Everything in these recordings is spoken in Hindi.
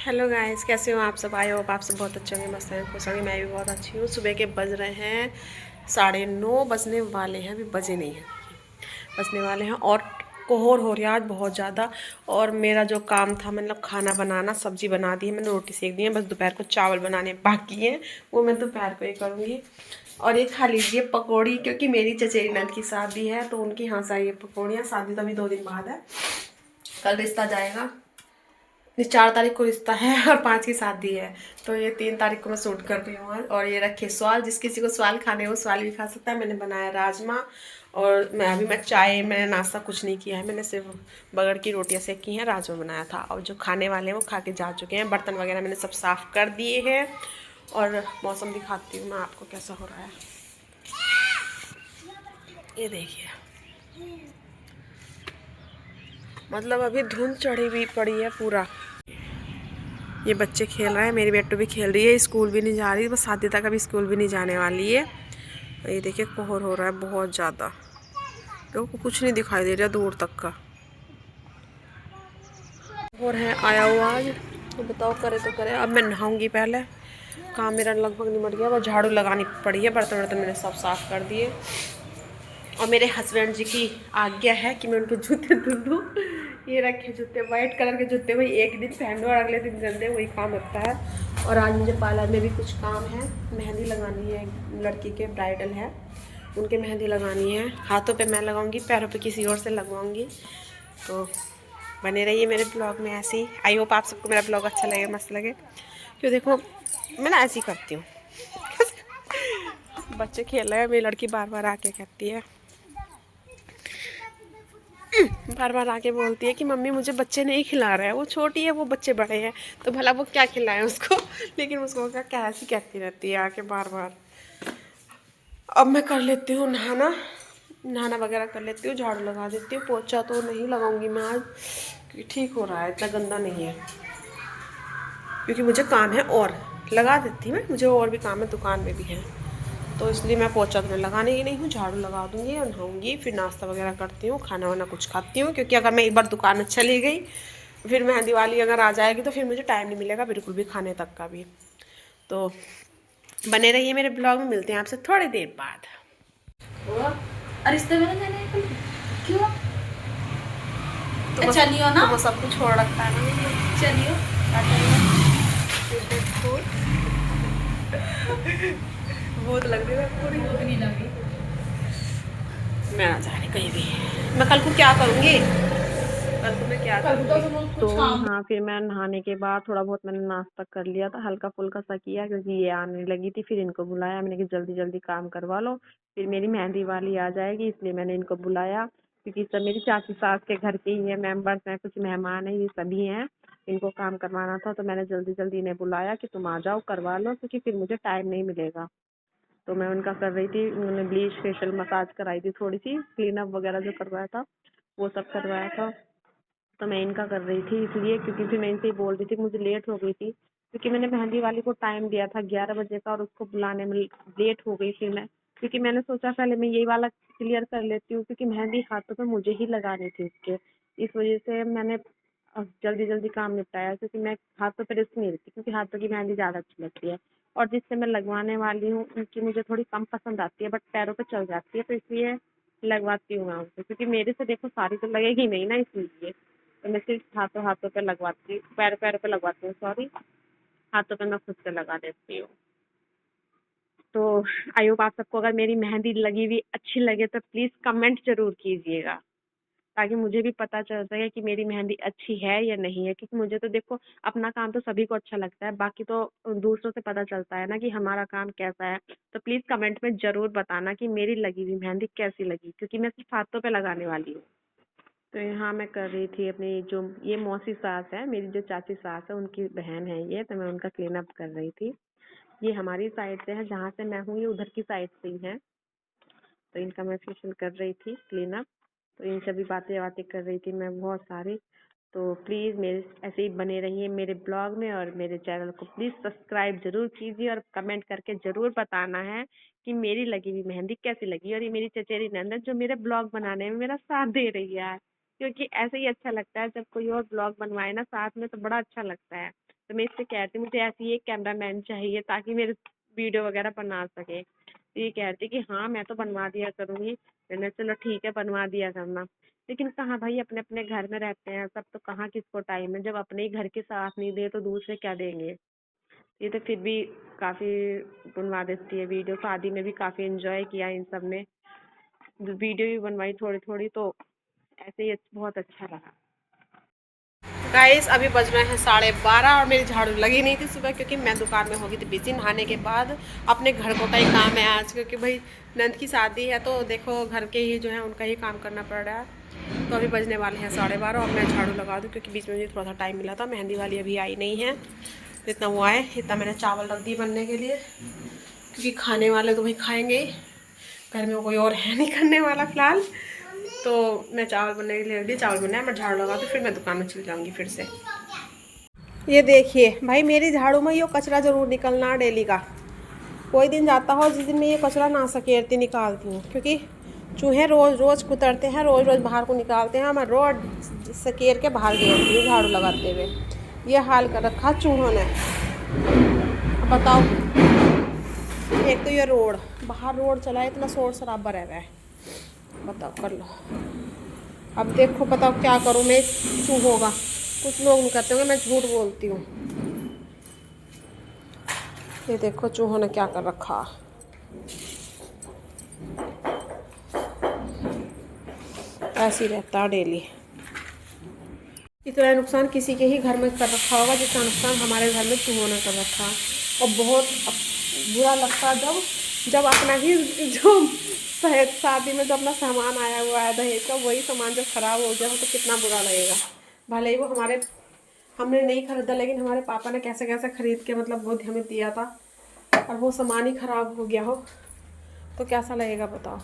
हेलो गाइस, कैसे हो आप सब? आए हो आप सब बहुत अच्छे होंगे, मस्त हैं, खुश होंगे। मैं भी बहुत अच्छी हूँ। सुबह के बज रहे हैं 9:30, बजने वाले हैं, अभी बजे नहीं हैं, बजने वाले हैं। और कोहर हो रहा है आज बहुत ज़्यादा। और मेरा जो काम था, मतलब खाना बनाना, सब्जी बना दी है मैंने, रोटी सेक दी है, बस दोपहर को चावल बनाने बाकी हैं, वो मैं दोपहर को ही करूँगी। और ये खा लीजिए पकौड़ी, क्योंकि मेरी चचेरी नंद की शादी है तो उनके यहाँ से आई है पकौड़ियाँ। शादी तो अभी 2 दिन बाद है, कल रिश्ता जाएगा। ये 4 तारीख को रिश्ता है और 5 की शादी है, तो ये 3 तारीख को मैं शूट कर रही हूँ आज। और ये रखे स्वाल, जिस किसी को स्वाल खाने हो स्वाल भी खा सकता है। मैंने बनाया राजमा, और मैं चाय, मैंने नाश्ता कुछ नहीं किया है, मैंने सिर्फ बगड़ की रोटियां सेकी हैं, राजमा बनाया था। और जो खाने वाले हैं वो खा के जा चुके हैं। बर्तन वगैरह मैंने सब साफ कर दिए हैं। और मौसम दिखाती हूँ मैं आपको कैसा हो रहा है। ये देखिए, मतलब अभी धुंध चढ़ी हुई पड़ी है पूरा। ये बच्चे खेल रहे हैं, मेरी बेटू भी खेल रही है, स्कूल भी नहीं जा रही, बस शादी तक अभी स्कूल भी नहीं जाने वाली है। ये देखिए कोहर हो रहा है बहुत ज़्यादा, लोगों को कुछ नहीं दिखाई दे रहा दूर तक का। और है आया हुआ आज, तो बताओ करे तो करे। अब मैं नहाऊंगी पहले, काम मेरा लगभग निमट गया, बस झाड़ू लगानी पड़ी है, बर्तन वर्तन मैंने सब साफ़ कर दिए। और मेरे हस्बैंड जी की आज्ञा है कि मैं उनके जूते धुल दूँ। ये रखे जूते, वाइट कलर के जूते, वही एक दिन पहन लो और अगले दिन गंदे, वही काम रखता है। और आज मुझे पार्लर में भी कुछ काम है, मेहंदी लगानी है, लड़की के ब्राइडल है, उनके मेहंदी लगानी है। हाथों पे मैं लगाऊंगी, पैरों पे किसी और से लगवाऊंगी। तो बने रहिए मेरे ब्लॉग में ऐसे ही। आई होप आप सबको मेरा ब्लॉग अच्छा लगे, मस्त लगे। क्यों देखो, मैं ना ऐसे ही करती हूँ। बच्चे खेल रहे हैं, मेरी लड़की बार बार आके कहती है, बार बार आके बोलती है कि मम्मी मुझे बच्चे नहीं खिला रहे हैं, वो छोटी है, वो बच्चे बड़े हैं, तो भला वो क्या खिलाएं उसको। लेकिन उसको क्या ऐसी कहती रहती है आके बार बार। अब मैं कर लेती हूँ नहाना, नहाना वगैरह कर लेती हूँ, झाड़ू लगा देती हूँ। पोछा तो नहीं लगाऊंगी मैं आज, क्योंकि ठीक हो रहा है, इतना गंदा नहीं है, क्योंकि मुझे काम है। और लगा देती मैं, मुझे और भी काम है, दुकान में भी है, तो इसलिए मैं पोछा तो मैं लगाने की नहीं हूँ, झाड़ू लगा दूँगी और नहाऊँगी, फिर नाश्ता वगैरह करती हूँ, खाना वाना कुछ खाती हूँ। क्योंकि अगर मैं एक बार दुकान में चली गई, फिर मेहंदी वाली अगर आ जाएगी तो फिर मुझे टाइम नहीं मिलेगा बिल्कुल भी खाने तक का भी। तो बने रहिए मेरे ब्लॉग में, मिलते हैं आपसे थोड़ी देर बाद। रिश्ते में ना जाने का क्यों? तो बस चलियो ना, तो सब कुछ छोड़ रखता है ना। चलियो। क्या करें? भूत लग रही है पूरी। भूत नहीं लगी। मैं ना जा रही कहीं भी। मैं कल को क्या करूँगी, कल को मैं क्या कल तो करूँगी। तुम तो कुछ काम। हाँ, फिर मैं नहाने के बाद थोड़ा बहुत मैंने नाश्ता कर लिया था, हल्का फुल्का सा किया, क्योंकि ये आने लगी थी। फिर इनको बुलाया मैंने कि जल्दी जल्दी काम करवा लो, फिर मेरी मेहंदी वाली आ जाएगी, इसलिए मैंने इनको बुलाया। क्योंकि सब मेरी चाची सास के घर के ही है, मेंबर्स हैं, कुछ मेहमान हैं, ये सभी हैं, इनको काम करवाना था, तो मैंने जल्दी जल्दी इन्हें बुलाया कि तुम आ जाओ करवा लो, क्योंकि फिर मुझे टाइम नहीं मिलेगा। तो मैं उनका कर रही थी, उन्होंने ब्लीच फेशियल मसाज कराई थी, थोड़ी सी क्लीन अप वगैरह जो करवाया था वो सब करवाया था। तो मैं इनका कर रही थी इसलिए, क्योंकि फिर मैं इनसे ही बोल रही थी, मुझे लेट हो गई थी, क्योंकि मैंने मेहंदी वाली को टाइम दिया था 11 बजे का, और उसको बुलाने में लेट हो गई थी मैं। क्योंकि मैंने सोचा पहले मैं यही वाला क्लियर कर लेती हूँ, क्योंकि मेहंदी हाथों पे मुझे ही लगानी थी उसके, इस वजह से मैंने जल्दी जल्दी काम निपटाया, क्योंकि मैं हाथों पे रिस्क नहीं लेती, क्योंकि हाथों की मेहंदी ज़्यादा अच्छी लगती है। और जिससे मैं लगवाने वाली हूँ उनकी मुझे थोड़ी कम पसंद आती है, बट पैरों पे चल जाती है, तो इसलिए लगवाती हूँ मैं उनसे, क्योंकि मेरे से देखो सारी तो लगेगी नहीं ना, इसलिए तो मैं सिर्फ हाथों हाथों पे लगवाती हूँ, पैरों पे लगवाती हूँ, सॉरी, हाथों पे मैं खुद से लगा देती हूँ। तो आई होप आप सबको अगर मेरी मेहंदी लगी हुई अच्छी लगे तो प्लीज़ कमेंट जरूर कीजिएगा, ताकि मुझे भी पता चल सके कि मेरी मेहंदी अच्छी है या नहीं है। क्योंकि मुझे तो देखो अपना काम तो सभी को अच्छा लगता है, बाकी तो दूसरों से पता चलता है ना कि हमारा काम कैसा है। तो प्लीज़ कमेंट में ज़रूर बताना कि मेरी लगी हुई मेहंदी कैसी लगी, क्योंकि मैं सिर्फ हाथों पे लगाने वाली हूँ। तो यहाँ मैं कर रही थी अपनी, जो ये मौसी सास है, मेरी जो चाची सास है उनकी बहन है ये, तो मैं उनका क्लीन अप कर रही थी। ये हमारी साइड से है, जहाँ से मैं हूँ ये उधर की साइड से ही है, तो इनका मैं फेशियल कर रही थी क्लीन अप। तो इन सभी बातें बातें कर रही थी मैं बहुत सारी। तो प्लीज़ मेरे ऐसे ही बने रहिए मेरे ब्लॉग में, और मेरे चैनल को प्लीज़ सब्सक्राइब ज़रूर कीजिए, और कमेंट करके ज़रूर बताना है कि मेरी लगी हुई मेहंदी कैसी लगी। और ये मेरी चचेरी ननद जो मेरे ब्लॉग बनाने में मेरा साथ दे रही है, क्योंकि ऐसे ही अच्छा लगता है जब कोई और ब्लॉग बनवाए ना साथ में, तो बड़ा अच्छा लगता है। तो मैं इससे कहती मुझे ऐसी एक कैमरामैन चाहिए ताकि मेरे वीडियो वगैरह बना सके। तो ये कहती कि हाँ मैं तो बनवा दिया करूँगी। मैंने चलो ठीक है बनवा दिया करना। लेकिन कहाँ भाई अपने अपने घर में रहते हैं सब, तो कहाँ किसको टाइम है, जब अपने ही घर के साथ नहीं दे तो दूसरे क्या देंगे। ये तो फिर भी काफ़ी बनवा देती है वीडियो। शादी में भी काफ़ी एंजॉय किया इन सब ने, वीडियो भी बनवाई थोड़ी थोड़ी, तो ऐसे ही बहुत अच्छा लगा। गाइस अभी बज रहे हैं 12:30 और मेरी झाड़ू लगी नहीं थी सुबह, क्योंकि मैं दुकान में होगी थी बिजी। नहाने के बाद अपने घर को का ही काम है आज, क्योंकि भाई नंद की शादी है तो देखो घर के ही जो है उनका ही काम करना पड़ रहा है। तो अभी बजने वाले हैं 12:30 और मैं झाड़ू लगा दूँ, क्योंकि बीच में मुझे थोड़ा सा टाइम मिला था। मेहंदी वाली अभी आई नहीं है, जितना वो आए इतना मैंने चावल रख दी बनने के लिए, क्योंकि खाने वाले तो भाई खाएंगे ही, घर में कोई और है नहीं करने वाला फिलहाल। तो मैं चावल बनने के लिए रख दी, चावल बनाया, मैं झाड़ू लगा दूँ, फिर मैं दुकान में चल जाऊँगी फिर से। ये देखिए भाई मेरी झाड़ू में ये कचरा ज़रूर निकलना डेली का। कोई दिन जाता हो जिस दिन मैं ये कचरा ना सकेरती निकालती हूँ, क्योंकि चूहे रोज़ रोज़ कुतरते हैं, रोज़ रोज़ बाहर को निकालते हैं। मैं रोज़ सकेर के बाहर घेरती हूँ झाड़ू लगाते हुए। ये हाल कर रखा चूहों ने। बताओ, एक तो ये रोड बाहर रोड चला है, इतना शोर शराबा रह रहा है, बताओ कर लो। अब देखो बताओ क्या करूँ मैं चूहों का। कुछ लोग नहीं कहते होंगे मैं झूठ बोलती हूँ। ये देखो चूहों ने क्या कर रखा। ऐसे ही रहता है डेली। इतना नुकसान किसी के ही घर में कर रखा होगा जितना नुकसान हमारे घर में चूहों ने कर रखा। और बहुत बुरा लगता है जब अपना ही जो शादी में जब अपना सामान आया हुआ है दहेज का, वही सामान जब खराब हो गया हो तो कितना बुरा लगेगा। भले ही वो हमने नहीं खरीदा, लेकिन हमारे पापा ने कैसे कैसे खरीद के मतलब वो हमें दिया था, और वो सामान ही खराब हो गया हो तो कैसा लगेगा बताओ।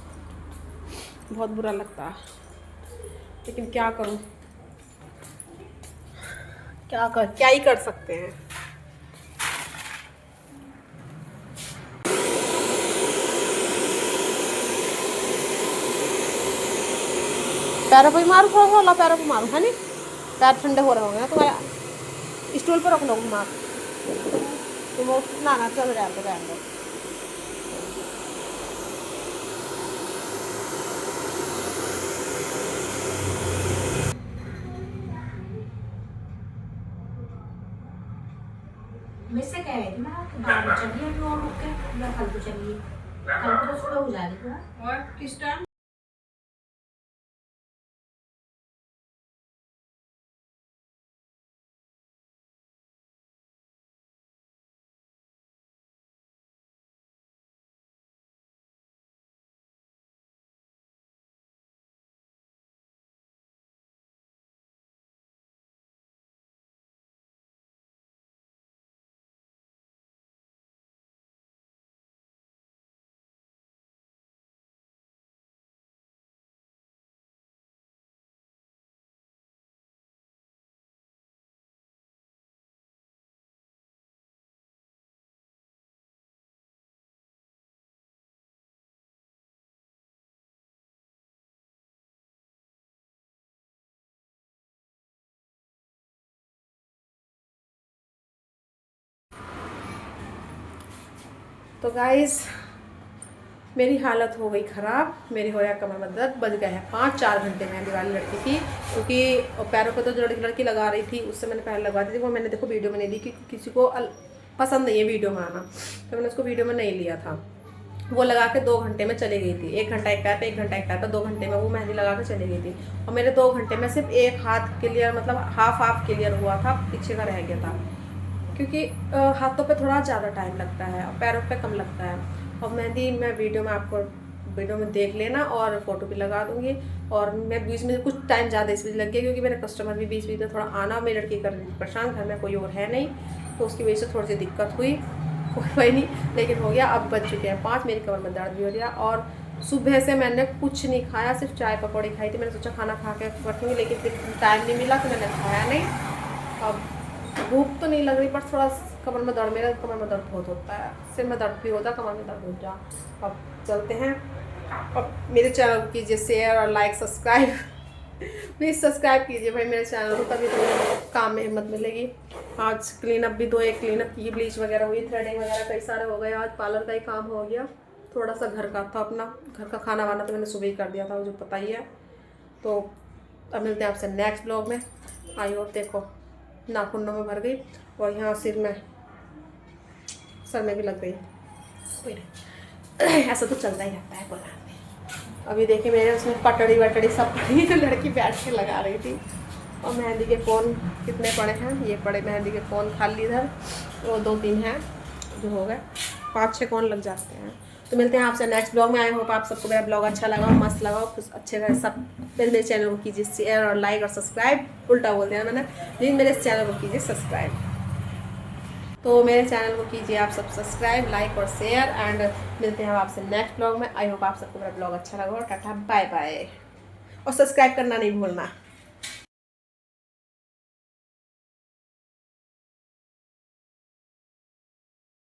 बहुत बुरा लगता है, लेकिन क्या करूं, क्या ही कर सकते हैं। पैरों पे मारो थोड़ा सा, पैरों पे मारो, है नहीं पैर ठंडे हो रहे होंगे ना तुम्हारे। स्टूल पर रख लो मार, तुम ना चल रहा है बैठ लो। मुझसे कह रही थी मैं आपको बाहर चलिए अभी और रुक के, मैं कल को चलिए, कल को तो सुबह हो जाएगी। और किस टाइम? तो गाइस मेरी हालत हो गई ख़राब, मेरी होया कमर में दर्द, बज गए हैं 5-4 घंटे मेहंदी वाली लड़की की, क्योंकि पैरों पे तो जो लड़की लगा रही थी उससे मैंने पहले लगवा दी थी। वो मैंने देखो वीडियो में नहीं दी, क्योंकि किसी को पसंद नहीं है वीडियो में आना, तो मैंने उसको वीडियो में नहीं लिया था। वो लगा के 2 घंटे में चली गई थी, 1 घंटा एक पैर पे 1 घंटा एक पैर पे, 2 घंटे में वो मेहंदी लगा के चली गई थी। और मेरे 2 घंटे में सिर्फ एक हाथ क्लियर, मतलब हाफ क्लियर हुआ था, पीछे का रह गया था, क्योंकि हाथों पे थोड़ा ज़्यादा टाइम लगता है और पैरों पे कम लगता है। और मेहंदी मैं वीडियो में देख लेना, और फ़ोटो भी लगा दूँगी। और मैं बीच में कुछ टाइम ज़्यादा इस वजह लग गया, क्योंकि मेरे कस्टमर भी बीच में थोड़ा आना, मेरी लड़की कर परेशान, घर में कोई और है नहीं, तो उसकी वजह से थोड़ी सी दिक्कत हुई। कोई नहीं, लेकिन हो गया। अब बज चुके हैं 5, मेरी कमर में दर्द भी हो गया। और सुबह से मैंने कुछ नहीं खाया, सिर्फ चाय पकौड़ी खाई थी। मैंने सोचा खाना खा के रखूँगी, लेकिन फिर टाइम नहीं मिला तो मैंने खाया नहीं। अब भूख तो नहीं लग रही, पर थोड़ा कमर में दर्द, मेरा कमर में दर्द बहुत होता है, सिर में दर्द भी होता है, कमर में दर्द हो जा। अब चलते हैं। अब मेरे चैनल को कीजिए शेयर और लाइक सब्सक्राइब। प्लीज़ सब्सक्राइब कीजिए भाई मेरे चैनल को, तभी तो काम में हिम्मत मिलेगी। आज क्लीन अप भी 2-1 क्लीन अप की, ब्लीच वगैरह हुई, थ्रेडिंग वगैरह कई सारे हो गए। आज पार्लर का ही काम हो गया, थोड़ा सा घर का था, अपना घर का खाना वाना तो मैंने सुबह ही कर दिया था, मुझे पता ही है। तो अब मिलते हैं आपसे नेक्स्ट ब्लॉग में। आई होप देखो नाखूनों में भर गई और यहाँ सर में भी लग गई। कोई नहीं, ऐसा तो चलता ही रहता है, कोई बात नहीं। अभी देखिए मेरे उसमें पटड़ी वटड़ी सब पड़ी, तो लड़की बैठ के लगा रही थी। और मेहंदी के कोन कितने पड़े हैं, ये पड़े मेहंदी के कोन खाली इधर, और 2-3 हैं जो हो गए, 5-6 कोन लग जाते हैं। तो मिलते हैं आपसे नेक्स्ट ब्लॉग में। आई होप आप सबको मेरा ब्लॉग अच्छा लगा, मस्त लगा, कुछ अच्छे रहे सब। मेरे चैनल को कीजिए शेयर और लाइक और सब्सक्राइब, उल्टा बोल दिया मैंने, प्लीज़ मेरे चैनल को कीजिए सब्सक्राइब। तो मेरे चैनल को कीजिए आप सब सब्सक्राइब, लाइक और शेयर, एंड मिलते हैं आपसे नेक्स्ट ब्लॉग में। आई होप आप सबको मेरा ब्लॉग अच्छा लगा। टाटा बाय बाय, और सब्सक्राइब करना नहीं भूलना।